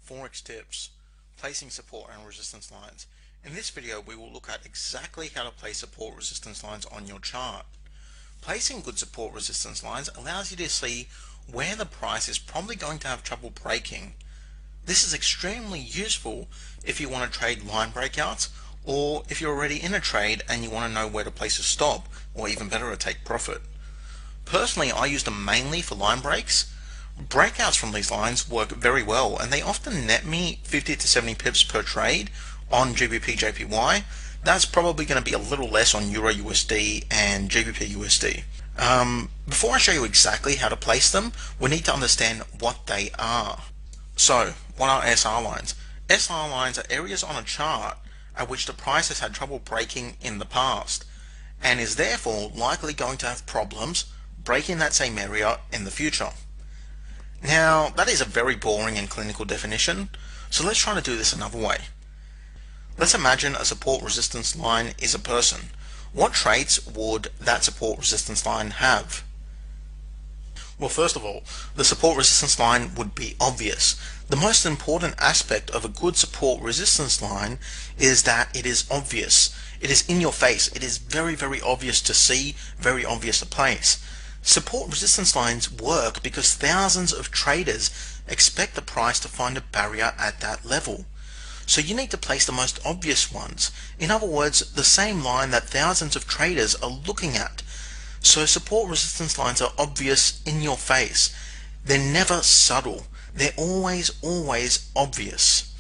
Forex tips, placing support and resistance lines. In this video we will look at exactly how to place support resistance lines on your chart. Placing good support resistance lines allows you to see where the price is probably going to have trouble breaking. This is extremely useful if you want to trade line breakouts, or if you're already in a trade and you want to know where to place a stop, or even better, to take profit. Personally, I use them mainly for line breaks. Breakouts from these lines work very well, and they often net me 50 to 70 pips per trade on GBP JPY. That's probably going to be a little less on Euro USD and GBP USD. Before I show you exactly how to place them, we need to understand what they are. So, what are SR lines? SR lines are areas on a chart at which the price has had trouble breaking in the past, and is therefore likely going to have problems breaking that same area in the future. Now, that is a very boring and clinical definition, so let's try to do this another way. Let's imagine a support resistance line is a person. What traits would that support resistance line have? Well, first of all, the support resistance line would be obvious. The most important aspect of a good support resistance line is that it is obvious. It is in your face. It is very, very obvious to see, very obvious to place. Support resistance lines work because thousands of traders expect the price to find a barrier at that level. So you need to place the most obvious ones. In other words, the same line that thousands of traders are looking at. So support resistance lines are obvious, in your face. They're never subtle. They're always obvious.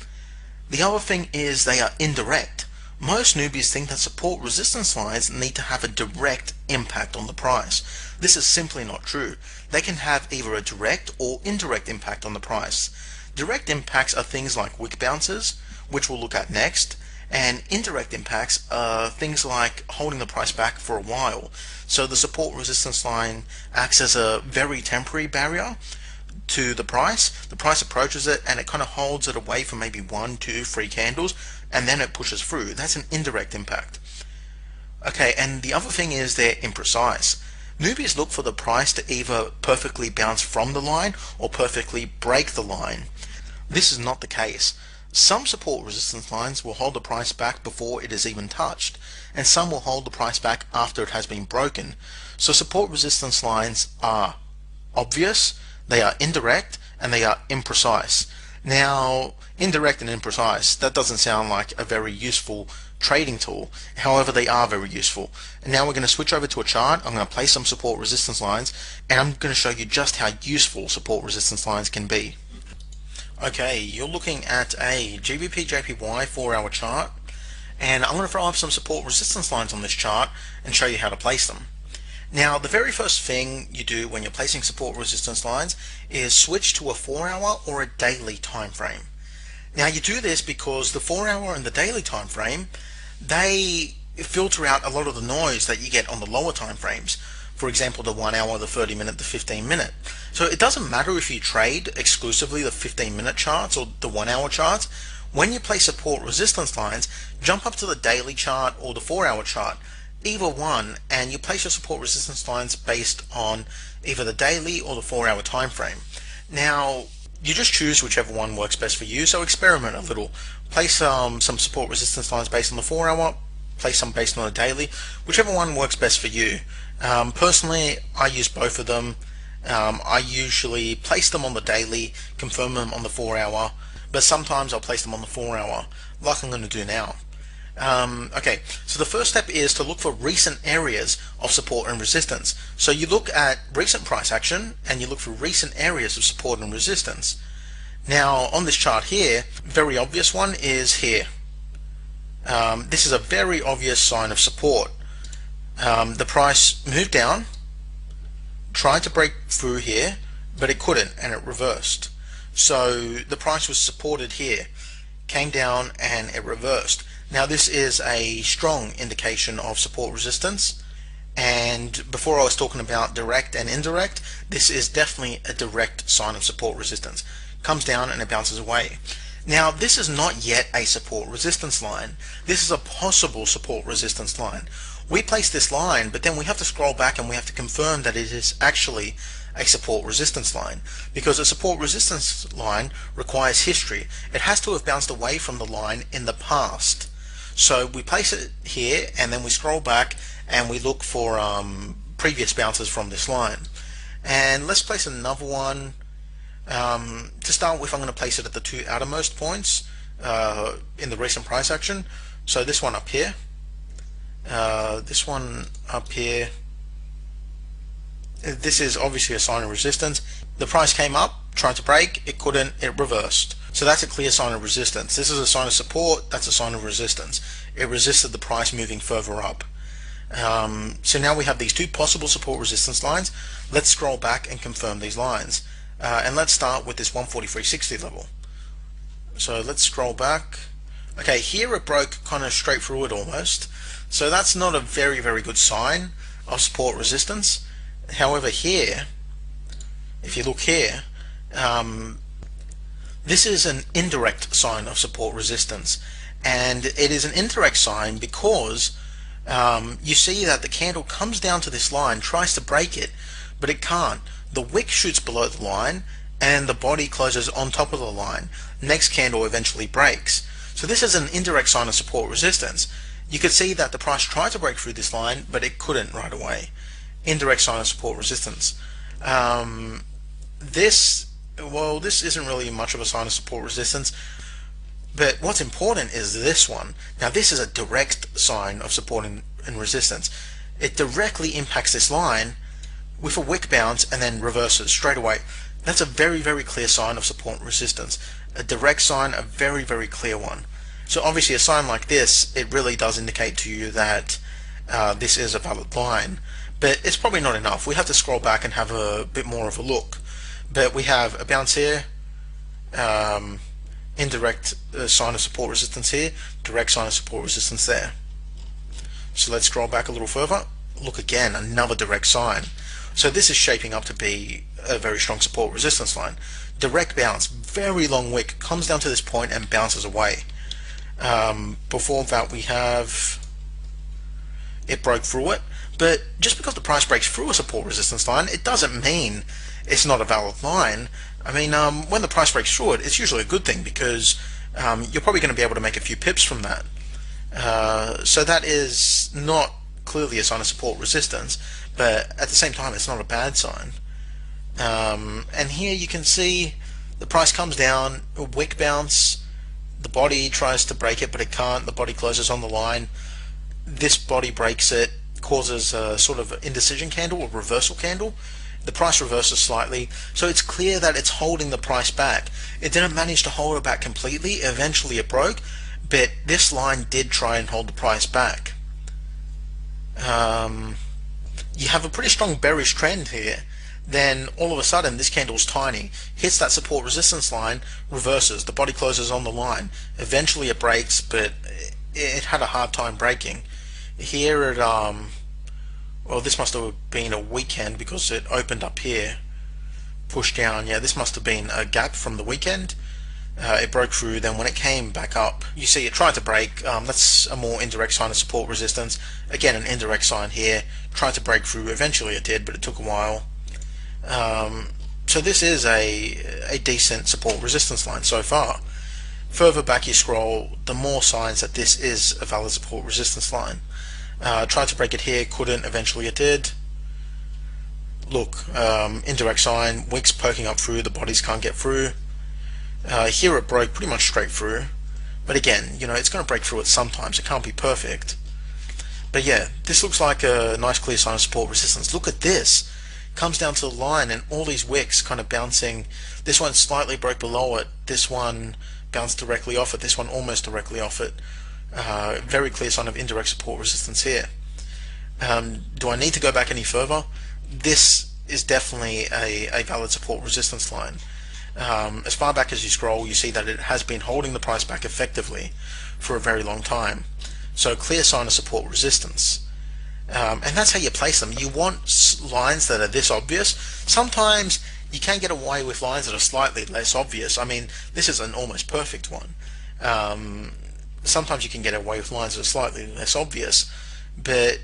The other thing is they are indirect. Most newbies think that support resistance lines need to have a direct impact on the price. This is simply not true. They can have either a direct or indirect impact on the price. Direct impacts are things like wick bounces, which we'll look at next, and indirect impacts are things like holding the price back for a while. So the support resistance line acts as a very temporary barrier to the price. The price approaches it and it kind of holds it away for maybe 1, 2, 3 candles, and then it pushes through. That's an indirect impact. Okay, and the other thing is they're imprecise. Newbies look for the price to either perfectly bounce from the line or perfectly break the line. This is not the case. Some support resistance lines will hold the price back before it is even touched, and some will hold the price back after it has been broken. So support resistance lines are obvious, they are indirect, and they are imprecise. Now, indirect and imprecise, that doesn't sound like a very useful trading tool. However, they are very useful. And now we're going to switch over to a chart. I'm going to place some support resistance lines, and I'm going to show you just how useful support resistance lines can be. Okay, you're looking at a GBP JPY 4-hour chart, and I'm going to throw up some support resistance lines on this chart and show you how to place them. Now, the very first thing you do when you're placing support resistance lines is switch to a 4-hour or a daily time frame. Now, you do this because the 4-hour and the daily time frame, they filter out a lot of the noise that you get on the lower time frames. For example, the 1 hour, the 30 minute, the 15 minute. So it doesn't matter if you trade exclusively the 15-minute charts or the 1 hour charts. When you place support resistance lines, jump up to the daily chart or the 4-hour chart, either one, and you place your support resistance lines based on either the daily or the 4-hour time frame. Now, you just choose whichever one works best for you, so experiment a little. Place some support resistance lines based on the 4-hour, place some based on the daily, whichever one works best for you. Personally, I use both of them. I usually place them on the daily, confirm them on the 4-hour, but sometimes I'll place them on the 4-hour, like I'm going to do now. Okay, so the first step is to look for recent areas of support and resistance. So you look at recent price action and you look for recent areas of support and resistance. Now, on this chart here, very obvious one is here. This is a very obvious sign of support. The price moved down, tried to break through here, but it couldn't, and it reversed. So the price was supported here, came down, and it reversed. Now, this is a strong indication of support resistance, and before I was talking about direct and indirect, this is definitely a direct sign of support resistance. Comes down and it bounces away. Now, this is not yet a support resistance line. This is a possible support resistance line. We place this line, but then we have to scroll back and we have to confirm that it is actually a support resistance line, because a support resistance line requires history. It has to have bounced away from the line in the past. So we place it here and then we scroll back and we look for previous bounces from this line. And let's place another one. To start with, I'm going to place it at the two outermost points in the recent price action. So this one up here, this one up here. This is obviously a sign of resistance. The price came up, tried to break, it couldn't, it reversed. So that's a clear sign of resistance. This is a sign of support, that's a sign of resistance. It resisted the price moving further up. So now we have these two possible support resistance lines. Let's scroll back and confirm these lines. And let's start with this 143.60 level. So let's scroll back. Okay, here it broke kind of straight through it almost. So that's not a very good sign of support resistance. However, here, if you look here, this is an indirect sign of support resistance, and it is an indirect sign because you see that the candle comes down to this line, tries to break it, but it can't. The wick shoots below the line and the body closes on top of the line. Next candle eventually breaks. So this is an indirect sign of support resistance. You could see that the price tried to break through this line, but it couldn't right away. Indirect sign of support resistance. This isn't really much of a sign of support resistance, but what's important is this one. Now this is a direct sign of support and resistance. It directly impacts this line with a wick bounce and then reverses straight away. That's a very clear sign of support and resistance. A direct sign, a very clear one. So obviously a sign like this, it really does indicate to you that this is a valid line. But it's probably not enough. We have to scroll back and have a bit more of a look. But we have a bounce here, indirect sign of support resistance here, direct sign of support resistance there. So let's scroll back a little further. Look again, another direct sign. So this is shaping up to be a very strong support resistance line. Direct bounce, very long wick, comes down to this point and bounces away. Before that we have it broke through it. But just because the price breaks through a support resistance line, it doesn't mean it's not a valid line. I mean, when the price breaks through it, it's usually a good thing because you're probably going to be able to make a few pips from that. So that is not clearly a sign of support resistance, but at the same time, it's not a bad sign. And here you can see the price comes down, a wick bounce, the body tries to break it, but it can't. The body closes on the line. This body breaks it, causes a sort of indecision candle or reversal candle. The price reverses slightly, so it's clear that it's holding the price back. It didn't manage to hold it back completely. Eventually it broke, but this line did try and hold the price back. You have a pretty strong bearish trend here. Then all of a sudden this candle's tiny, hits that support resistance line, reverses, the body closes on the line. Eventually it breaks, but it had a hard time breaking. Here it well, this must have been a weekend because it opened up here, pushed down. Yeah, this must have been a gap from the weekend. It broke through, then when it came back up, you see it tried to break. That's a more indirect sign of support resistance. Again, an indirect sign here, tried to break through. Eventually it did, but it took a while. So this is a decent support resistance line so far. Further back you scroll, the more signs that this is a valid support resistance line. Tried to break it here, couldn't, eventually it did. Look, indirect sign, wicks poking up through, the bodies can't get through. Here it broke pretty much straight through, but again, you know, it's going to break through it sometimes, it can't be perfect. But yeah, this looks like a nice clear sign of support resistance. Look at this, comes down to the line and all these wicks kind of bouncing. This one slightly broke below it, this one bounced directly off it, this one almost directly off it. Very clear sign of indirect support resistance here. Do I need to go back any further? This is definitely a valid support resistance line. As far back as you scroll, you see that it has been holding the price back effectively for a very long time. So clear sign of support resistance. And that's how you place them. You want lines that are this obvious. Sometimes you can get away with lines that are slightly less obvious. I mean, this is an almost perfect one. Sometimes you can get away with lines that are slightly less obvious, but